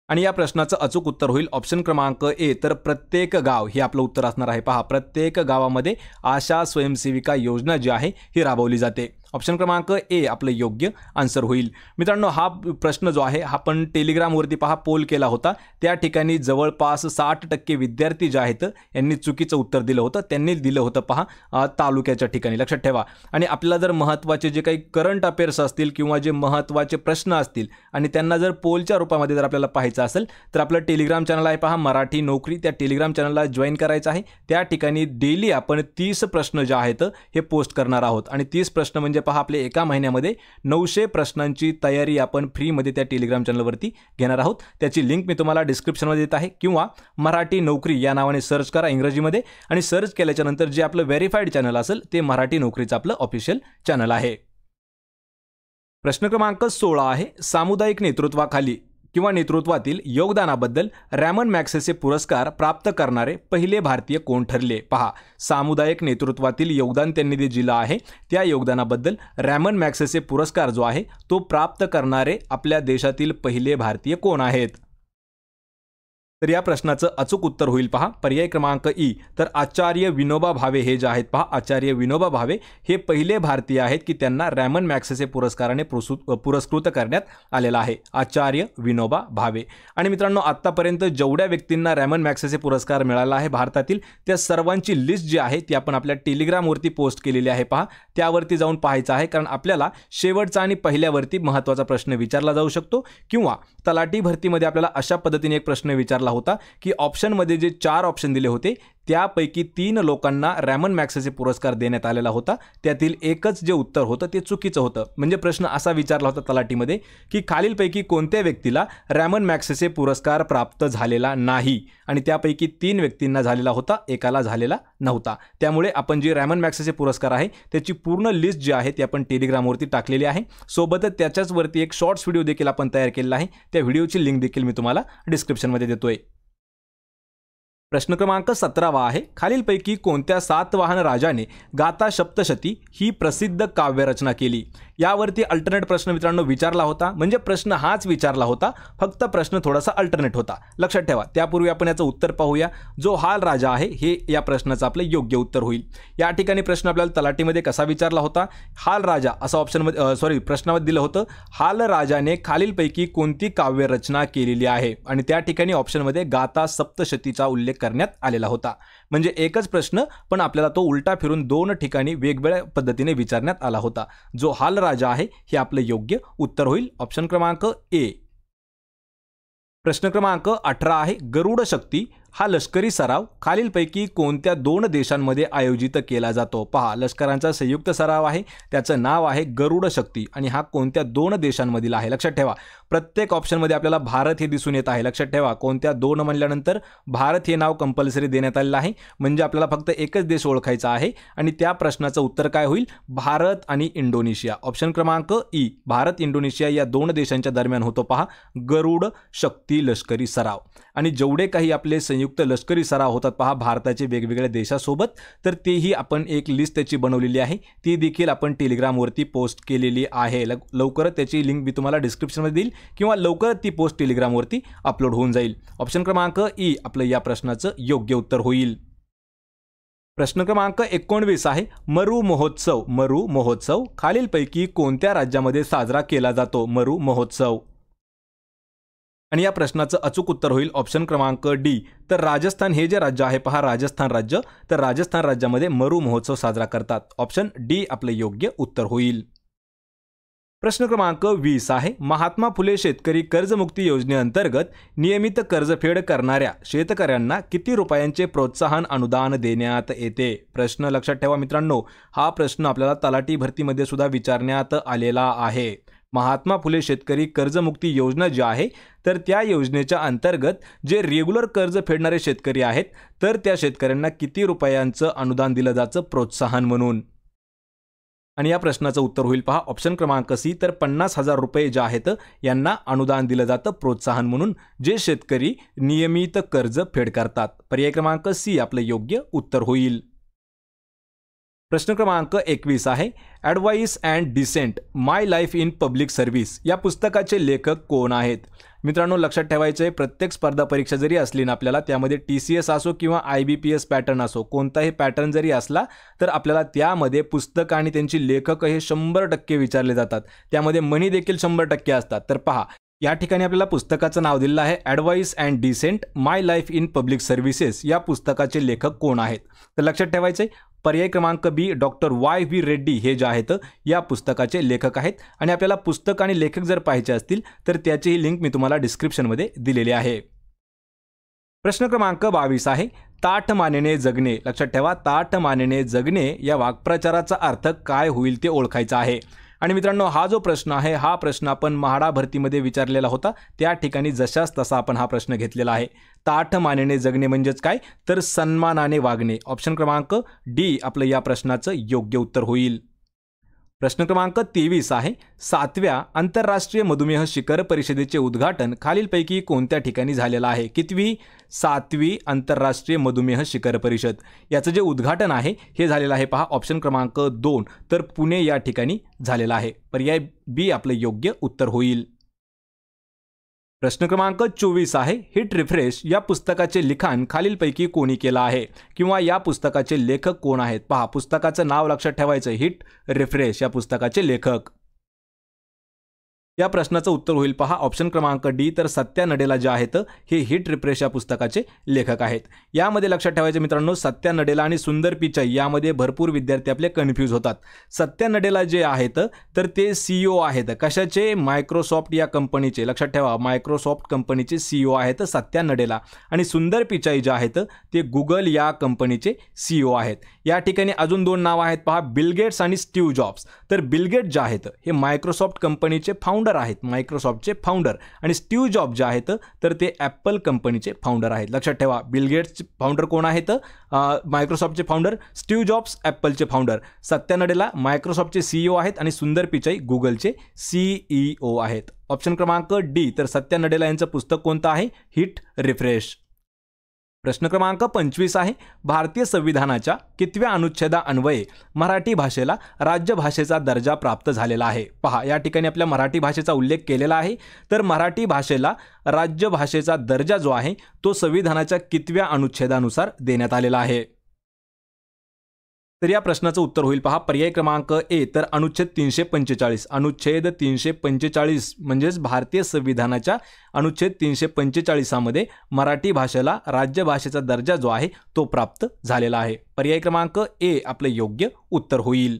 [SPEAKER 1] आणि या प्रश्नाचं अचूक उत्तर होईल ऑप्शन क्रमांक ए, तर प्रत्येक गाव हे आपलं उत्तर असणार आहे. पहा प्रत्येक गावामध्ये आशा स्वयंसेविका योजना जी आहे ही राबवली जाते. ऑप्शन क्रमांक ए आपलं योग्य आन्सर होईल. मित्रांनो हा प्रश्न जो आहे हा पण टेलिग्रामवरती पहा पोल केला होता, त्या ठिकाणी जवळपास 60% विद्यार्थी जे आहेत यांनी चुकीचं उत्तर दिलं होतं. त्यांनी दिलं होतं पहा तालुक्याच्या ठिकाणी लक्षात ठेवा. आणि आपल्याला जर महत्त्वाचे जे काही करंट अफेअर्स असतील किंवा जे महत्त्वाचे प्रश्न असतील आणि त्यांना जर पोलच्या रूपामध्ये जर आपल्याला पाहायचं असेल तर आपलं टेलिग्राम चॅनल आहे पहा मराठी नोकरी, त्या टेलिग्राम चॅनलला जॉईन करायचं आहे. त्या ठिकाणी डेली आपण 30 प्रश्न जे आहेत हे पोस्ट करणार आहोत आणि 30 प्रश्न म्हणजे पहा आपले एका महिन्यामध्ये 900 प्रश्नांची तयारी आपण फ्रीमध्ये त्या टेलिग्राम चॅनलवरती घेणार आहोत. त्याची लिंक मी तुम्हाला डिस्क्रिप्शनमध्ये देत आहे किंवा मराठी नोकरी या नावाने सर्च करा इंग्रजीमध्ये आणि सर्च केल्याच्या नंतर जे आपलं व्हेरीफाईड चॅनल असेल ते मराठी नोकरीचं आपलं ऑफिशियल चॅनल आहे. प्रश्न क्रमांक 16 आहे सामुदायिक नेतृत्वाखाली किंवा नेतृत्वातील योगदानाबद्दल रॅमन मॅग्सेसे पुरस्कार प्राप्त करणारे पहिले भारतीय कोण ठरले? पहा सामुदायिक नेतृत्वातील योगदान त्यांनी जे दिलं आहे त्या योगदानाबद्दल रॅमन मॅग्सेसे पुरस्कार जो आहे तो प्राप्त करणारे आपल्या देशातील पहिले भारतीय कोण आहेत? तर या प्रश्नाचं अचूक उत्तर होईल पहा पर्याय क्रमांक ई, तर आचार्य विनोबा भावे हे जे आहेत पहा आचार्य विनोबा भावे हे पहिले भारतीय आहेत की त्यांना रॅमन मॅग्सेसे पुरस्काराने पुरस्कृत करण्यात आलेला आहे. आचार्य विनोबा भावे. आणि मित्रांनो आतापर्यंत जेवढ्या व्यक्तींना रॅमन मॅग्सेसे पुरस्कार मिळाला आहे भारतातील त्या सर्वांची लिस्ट जी आहे ती आपण आपल्या टेलिग्रामवरती पोस्ट केलेली आहे पहा, त्यावरती जाऊन पाहायचं आहे. कारण आपल्याला शेवटचा आणि पहिल्यावरती महत्त्वाचा प्रश्न विचारला जाऊ शकतो किंवा तलाठी भरतीमध्ये आपल्याला अशा पद्धतीने एक प्रश्न विचारला होता की ऑप्शनमध्ये जे 4 ऑप्शन दिले होते त्यापैकी 3 लोकांना रॅमन मॅग्सेसे पुरस्कार देण्यात आलेला होता, त्यातील एकच जे उत्तर होतं ते चुकीचं होतं. म्हणजे प्रश्न असा विचारला होता तलाठीमध्ये की खालीलपैकी कोणत्या व्यक्तीला रॅमन मॅग्सेसे पुरस्कार प्राप्त झालेला नाही आणि त्यापैकी 3 व्यक्तींना झालेला होता, एकाला झालेला नव्हता. त्यामुळे आपण जे रॅमन मॅग्सेसे पुरस्कार आहे त्याची पूर्ण लिस्ट जी आहे ती आपण टेलिग्रामवरती टाकलेली आहे. सोबतच त्याच्याच वरती एक शॉर्ट्स व्हिडिओ देखील आपण तयार केलेला आहे, त्या व्हिडिओची लिंक देखील मी तुम्हाला डिस्क्रिप्शनमध्ये देतोय. प्रश्न क्रमांक 17 आहे, खालीलपैकी कोणत्या सातवाहन राजाने गाथा सप्तशती ही प्रसिद्ध काव्यरचना केली? यावरती अल्टरनेट प्रश्न मित्रांनो विचारला होता, म्हणजे प्रश्न हाच विचारला होता, फक्त प्रश्न थोडासा अल्टरनेट होता. लक्षात ठेवा. त्यापूर्वी आपण याचं उत्तर पाहूया. जो हाल राजा आहे हे या प्रश्नाचं आपलं योग्य उत्तर होईल. या ठिकाणी प्रश्न आपल्याला तलाठीमध्ये कसा विचारला होता? हाल राजा असं ऑप्शनमध्ये प्रश्नामध्ये दिलं होतं, हाल राजाने खालीलपैकी कोणती काव्यरचना केलेली आहे? आणि त्या ठिकाणी ऑप्शनमध्ये गाथा सप्तशतीचा उल्लेख करण्यात आलेला होता. म्हणजे एकच प्रश्न पण आपल्याला तो उलटा फिरून दोन ठिकाणी वेगवेगळ्या पद्धतीने विचारण्यात आला होता. जो हाल राजा आहे हे आपलं योग्य उत्तर होईल. ऑप्शन क्रमांक ए. प्रश्न क्रमांक 18 आहे, गरुड शक्ती हा लष्करी सराव खालीलपैकी कोणत्या दोन देशांमध्ये आयोजित केला जातो? पहा, लष्करांचा संयुक्त सराव आहे, त्याचं नाव आहे गरुड शक्ती आणि हा कोणत्या दोन देशांमधील आहे? लक्षात ठेवा. प्रत्येक ऑप्शनमध्ये आपल्याला भारत हे दिसून येत आहे. लक्षात ठेवा, कोणत्या दोन म्हणल्यानंतर भारत हे नाव कंपल्सरी देण्यात आलेलं आहे, म्हणजे आपल्याला फक्त एकच देश ओळखायचा आहे आणि त्या प्रश्नाचं उत्तर काय होईल? भारत आणि इंडोनेशिया. ऑप्शन क्रमांक ई, भारत इंडोनेशिया या दोन देशांच्या दरम्यान होतो पहा गरुड शक्ती लष्करी सराव. आणि जेवढे काही आपले संयुक्त लष्करी सराव होतात पहा भारताचे वेगवेगळ्या देशासोबत, तर तेही आपण एक लिस्ट त्याची बनवलेली आहे, ती देखील आपण टेलिग्रामवरती पोस्ट केलेली आहे. लवकरच त्याची लिंक मी तुम्हाला डिस्क्रिप्शनमध्ये देईल किंवा लवकरच ती पोस्ट टेलिग्रामवरती अपलोड होऊन जाईल. ऑप्शन क्रमांक ई आपलं या प्रश्नाचं योग्य उत्तर होईल. प्रश्न क्रमांक 19 आहे, मरू महोत्सव खालीलपैकी कोणत्या राज्यामध्ये साजरा केला जातो? मरू महोत्सव. आणि या प्रश्नाचं अचूक उत्तर होईल ऑप्शन क्रमांक डी. तर राजस्थान हे जे राज्य आहे पहा, राजस्थान राज्य, तर राजस्थान राज्यामध्ये मरू महोत्सव साजरा करतात. ऑप्शन डी आपलं योग्य उत्तर होईल. प्रश्न क्रमांक 20 आहे, महात्मा फुले शेतकरी कर्जमुक्ती योजनेअंतर्गत नियमित कर्जफेड करणाऱ्या शेतकऱ्यांना किती रुपयांचे प्रोत्साहन अनुदान देण्यात येते? प्रश्न लक्षात ठेवा मित्रांनो, हा प्रश्न आपल्याला तलाठी भरतीमध्ये सुद्धा विचारण्यात आलेला आहे. महात्मा फुले शेतकरी कर्जमुक्ती योजना जी आहे, तर त्या योजनेच्या अंतर्गत जे रेग्युलर कर्ज फेडणारे शेतकरी आहेत, तर त्या शेतकऱ्यांना किती रुपयांचं अनुदान दिलं जातं प्रोत्साहन म्हणून? आणि या प्रश्नाचं उत्तर होईल पहा ऑप्शन क्रमांक सी. तर 50,000 रुपये जे आहेत यांना अनुदान दिलं जातं प्रोत्साहन म्हणून, जे शेतकरी नियमित कर्ज फेड करतात. पर्याय क्रमांक सी आपलं योग्य उत्तर होईल. प्रश्न क्रमांक 21 आहे, advise and dissent my life in public service या पुस्तकाचे लेखक कोण आहेत? मित्रांनो लक्षात ठेवायचं आहे, प्रत्येक स्पर्धा परीक्षा जरी असली ना आपल्याला, त्यामध्ये TCS असो किंवा IBPS पॅटर्न असो, कोणताही पॅटर्न जरी असला तर आपल्याला त्यामध्ये पुस्तक आणि त्यांची लेखक हे 100% विचारले जातात. त्यामध्ये मनी देखील 100% असतात. तर पहा, या ठिकाणी आपल्याला पुस्तकाचं नाव दिलेलं आहे advise and dissent my life in public services. या पुस्तकाचे लेखक कोण आहेत? तर लक्षात ठेवायचं आहे, पर्याय क्रमांक बी, डॉक्टर Y.V. रेड्डी हे जे आहेत या पुस्तकाचे लेखक आहेत. आणि आपल्याला पुस्तक आणि लेखक जर पाहायचे असतील तर त्याचीही लिंक मी तुम्हाला डिस्क्रिप्शनमध्ये दिलेली आहे. प्रश्न क्रमांक 22 आहे, ताठ मानेने जगणे. लक्षात ठेवा, ताठ मानेने जगणे या वाक्प्रचाराचा अर्थ काय होईल ते ओळखायचा आहे. आणि मित्रांनो, हा जो प्रश्न आहे हा प्रश्न आपण म्हाडा भरतीमध्ये विचारलेला होता, त्या ठिकाणी जशाच तसा आपण हा प्रश्न घेतलेला आहे. ताठ मानेने जगणे म्हणजेच काय? तर सन्मानाने वागणे. ऑप्शन क्रमांक डी आपलं या प्रश्नाचं योग्य उत्तर होईल. प्रश्न क्रमांक 23 आहे, 7व्या आंतरराष्ट्रीय मधुमेह शिखर परिषदेचे उद्घाटन खालीलपैकी कोणत्या ठिकाणी झालेलं आहे? कितवी? 7वी आंतरराष्ट्रीय मधुमेह शिखर परिषद. याचं जे उद्घाटन आहे हे झालेलं आहे पहा ऑप्शन क्रमांक 2, तर पुणे या ठिकाणी झालेलं आहे. पर्याय बी आपलं योग्य उत्तर होईल. प्रश्न क्रमांक 24 आहे, हिट रिफ्रेश या पुस्तकाचे लिखाण खालीलपैकी कोणी केलं आहे? किंवा या पुस्तकाचे लेखक कोण आहेत? पहा, पुस्तकाचं नाव लक्षात ठेवायचं, हिट रिफ्रेश या पुस्तकाचे लेखक. या प्रश्नाचं उत्तर होईल पहा ऑप्शन क्रमांक डी. तर सत्या नडेला जे आहेत हे हिट रिफ्रेश या पुस्तकाचे लेखक आहेत. यामध्ये लक्षात ठेवायचं मित्रांनो, सत्या नडेला आणि सुंदर पिचाई यामध्ये भरपूर विद्यार्थी आपले कन्फ्यूज होतात. सत्या नडेला जे आहेत तर ते CEO आहेत. कशाचे? मायक्रोसॉफ्ट या कंपनीचे. लक्षात ठेवा, मायक्रोसॉफ्ट कंपनीचे CEO आहेत सत्या नडेला. आणि सुंदर पिचाई जे आहेत ते गुगल या कंपनीचे CEO आहेत. या ठिकाणी अजून दोन नाव आहेत पहा, बिल गेट्स आणि स्टीव्ह जॉब्स. तर बिल गेट्स जे आहेत हे मायक्रोसॉफ्ट कंपनीचे फाउंडर आहेत, मायक्रोसॉफ्टचे फाउंडर. आणि स्टीव्ह जॉब जे आहेत तर ते ॲपल कंपनीचे फाउंडर आहेत. लक्षात ठेवा, बिल गेट्सचे फाउंडर कोण आहेत? मायक्रोसॉफ्टचे फाउंडर. स्टीव्ह जॉब्स ॲपलचे फाउंडर. सत्या नडेला मायक्रोसॉफ्टचे CEO आहेत आणि सुंदर पिचाई गुगलचे CEO आहेत. ऑप्शन क्रमांक डी. तर सत्या नडेला यांचं पुस्तक कोणतं आहे? Hit refresh. प्रश्न क्रमांक 25 आहे, भारतीय संविधानाच्या कितव्या अनुच्छेदान्वये मराठी भाषेला राज्यभाषेचा दर्जा प्राप्त झालेला आहे? पहा, या ठिकाणी आपल्या मराठी भाषेचा उल्लेख केलेला आहे. तर मराठी भाषेला राज्यभाषेचा दर्जा जो आहे तो संविधानाच्या कितव्या अनुच्छेदानुसार देण्यात आलेला आहे? तर या प्रश्नाचं उत्तर होईल पहा पर्याय क्रमांक ए, तर अनुच्छेद 345. अनुच्छेद 345 म्हणजेच भारतीय संविधानाच्या अनुच्छेद 345 मध्ये मराठी भाषेला राज्यभाषेचा दर्जा जो आहे तो प्राप्त झालेला आहे. पर्याय क्रमांक ए आपलं योग्य उत्तर होईल.